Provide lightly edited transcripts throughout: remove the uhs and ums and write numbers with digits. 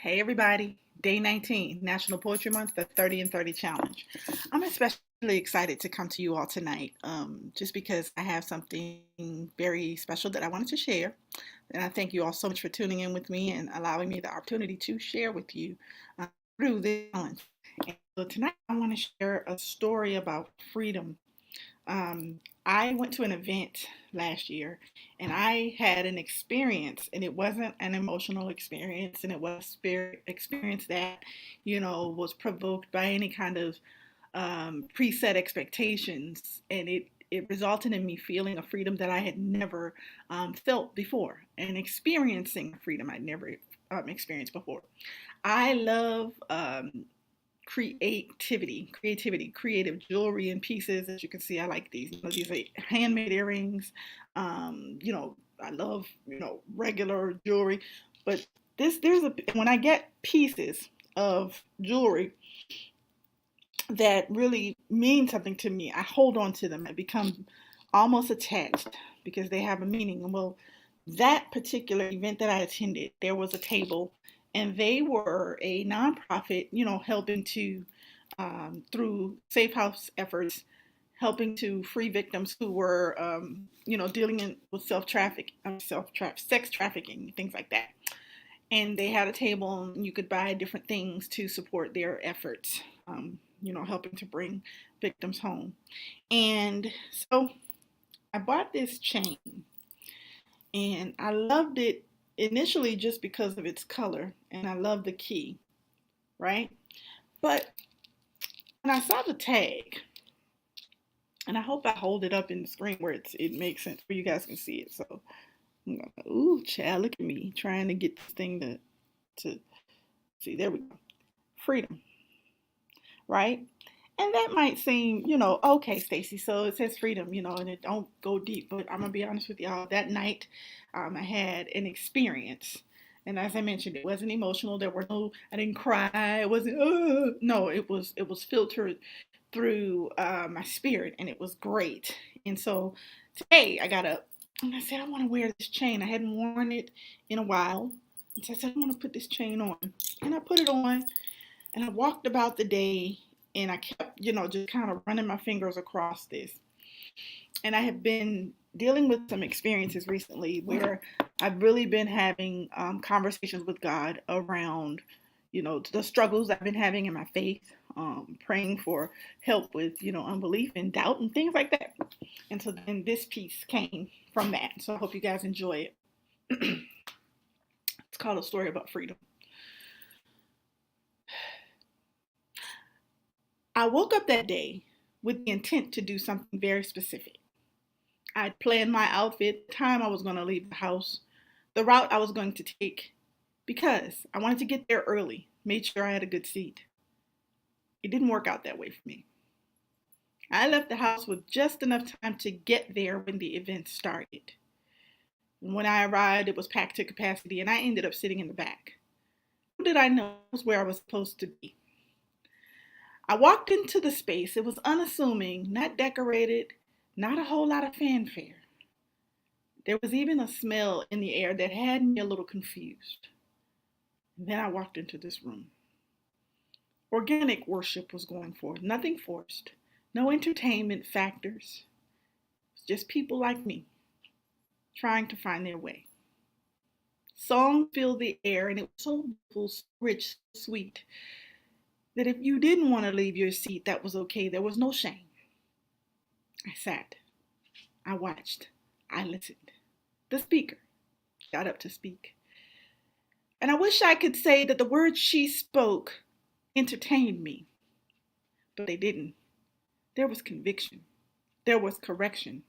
Hey everybody, day 19, National Poetry Month, the 30 and 30 Challenge. I'm especially excited to come to you all tonight just because I have something very special that I wanted to share. And I thank you all so much for tuning in with me and allowing me the opportunity to share with you uh, through this challenge. And so tonight I want to share a story about freedom. I went to an event last year and I had an experience, and it wasn't an emotional experience, and it was a spirit experience that, was provoked by any kind of preset expectations. And it resulted in me feeling a freedom that I had never felt before and experiencing freedom I'd never experienced before. I love creative jewelry and pieces. As you can see, I like these. These are handmade earrings. I love regular jewelry, but there's a when I get pieces of jewelry that really mean something to me, I hold on to them. I become almost attached because they have a meaning. And well, that particular event that I attended, there was a table, and they were a nonprofit, helping to, through safe house efforts, helping to free victims who were, dealing with sex trafficking, things like that. And they had a table, and you could buy different things to support their efforts, helping to bring victims home. And so I bought this chain, and I loved it initially just because of its color, and I love the key, right? But when I saw the tag, and I hope I hold it up in the screen where it makes sense where you guys can see it. So, ooh, child, look at me trying to get this thing to see. There we go. Freedom, right? And that might seem, okay, Stacy. So it says freedom, and it don't go deep. But I'm gonna be honest with y'all. That night, I had an experience, and as I mentioned, it wasn't emotional. I didn't cry. It wasn't. No, it was filtered through my spirit, and it was great. And so today I got up and I said I want to wear this chain. I hadn't worn it in a while, and so I said I want to put this chain on, and I put it on, and I walked about the day, and I kept, just kind of running my fingers across this. And I have been dealing with some experiences recently where I've really been having conversations with God around, the struggles I've been having in my faith, praying for help with, unbelief and doubt and things like that. And so then this piece came from that. So I hope you guys enjoy it. It's called A Story About Freedom. I woke up that day with the intent to do something very specific. I'd planned my outfit, the time I was going to leave the house, the route I was going to take, because I wanted to get there early, made sure I had a good seat. It didn't work out that way for me. I left the house with just enough time to get there when the event started. When I arrived, it was packed to capacity, and I ended up sitting in the back. Who did I know was where I was supposed to be? I walked into the space. It was unassuming, not decorated, not a whole lot of fanfare. There was even a smell in the air that had me a little confused. And then I walked into this room. Organic worship was going forth, nothing forced, no entertainment factors. It's just people like me trying to find their way. Song filled the air, and it was so beautiful, so rich, so sweet, that if you didn't want to leave your seat, that was okay. There was no shame. I sat, I watched, I listened. The speaker got up to speak. And I wish I could say that the words she spoke entertained me, but they didn't. There was conviction, there was correction,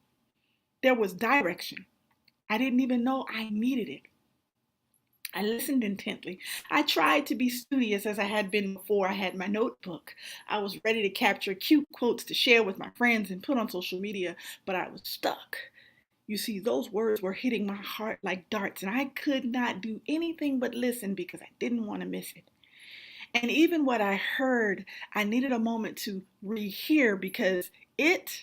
there was direction. I didn't even know I needed it. I listened intently. I tried to be studious as I had been before. I had my notebook. I was ready to capture cute quotes to share with my friends and put on social media, but I was stuck. You see, those words were hitting my heart like darts, and I could not do anything but listen because I didn't want to miss it. And even what I heard, I needed a moment to rehear because it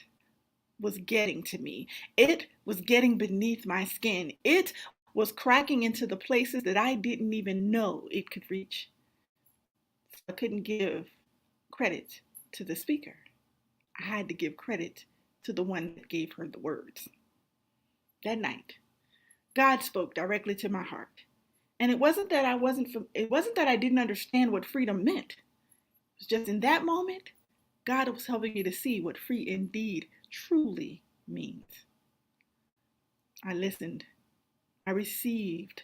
was getting to me. It was getting beneath my skin. It was cracking into the places that I didn't even know it could reach. So I couldn't give credit to the speaker. I had to give credit to the one that gave her the words. That night, God spoke directly to my heart. And it wasn't that I didn't understand what freedom meant. It was just in that moment, God was helping me to see what free indeed truly means. I listened. I received.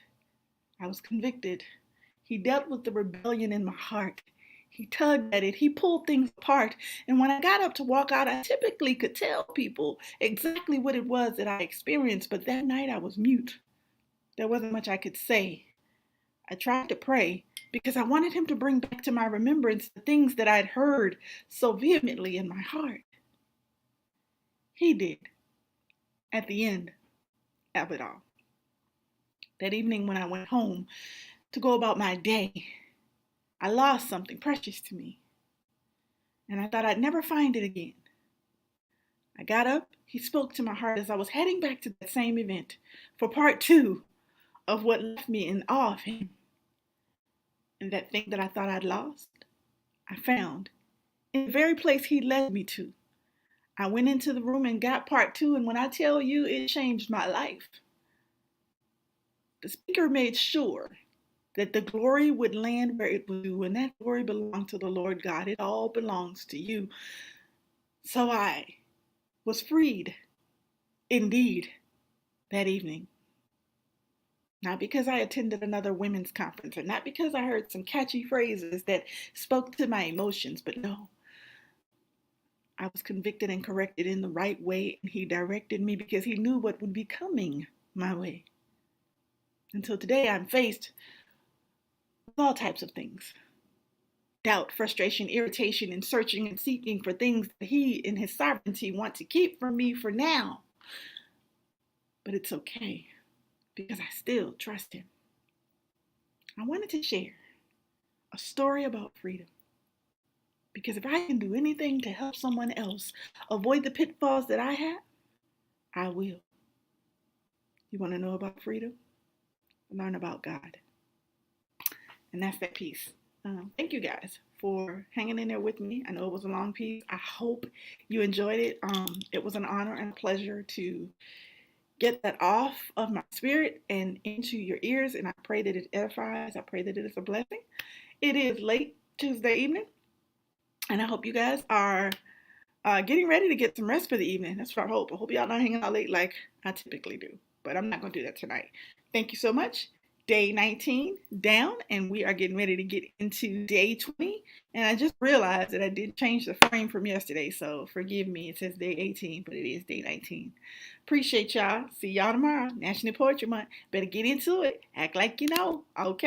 I was convicted. He dealt with the rebellion in my heart. He tugged at it. He pulled things apart. And when I got up to walk out, I typically could tell people exactly what it was that I experienced. But that night I was mute. There wasn't much I could say. I tried to pray because I wanted him to bring back to my remembrance the things that I'd heard so vehemently in my heart. He did at the end of it all. That evening when I went home to go about my day, I lost something precious to me, and I thought I'd never find it again. I got up, he spoke to my heart as I was heading back to that same event for part 2 of what left me in awe of him. And that thing that I thought I'd lost, I found in the very place he led me to. I went into the room and got part 2, and when I tell you, it changed my life. The speaker made sure that the glory would land where it was due, and that glory belonged to the Lord God. It all belongs to you. So I was freed, indeed, that evening. Not because I attended another women's conference, or not because I heard some catchy phrases that spoke to my emotions, but no. I was convicted and corrected in the right way, and he directed me because he knew what would be coming my way. Until today, I'm faced with all types of things. Doubt, frustration, irritation, and searching and seeking for things that he, in his sovereignty, wants to keep from me for now. But it's okay, because I still trust him. I wanted to share a story about freedom. Because if I can do anything to help someone else avoid the pitfalls that I have, I will. You want to know about freedom? Learn about God. And that's that piece. Thank you guys for hanging in there with me. I know it was a long piece. I hope you enjoyed it. It was an honor and a pleasure to get that off of my spirit and into your ears. And I pray that it edifies. I pray that it is a blessing. It is late Tuesday evening. And I hope you guys are getting ready to get some rest for the evening. That's what I hope. I hope y'all not hanging out late like I typically do. But I'm not going to do that tonight. Thank you so much. Day 19 down, and we are getting ready to get into day 20. And I just realized that I did change the frame from yesterday, so forgive me. It says day 18, but it is day 19. Appreciate y'all. See y'all tomorrow. National Poetry Month. Better get into it. Act like you know. Okay.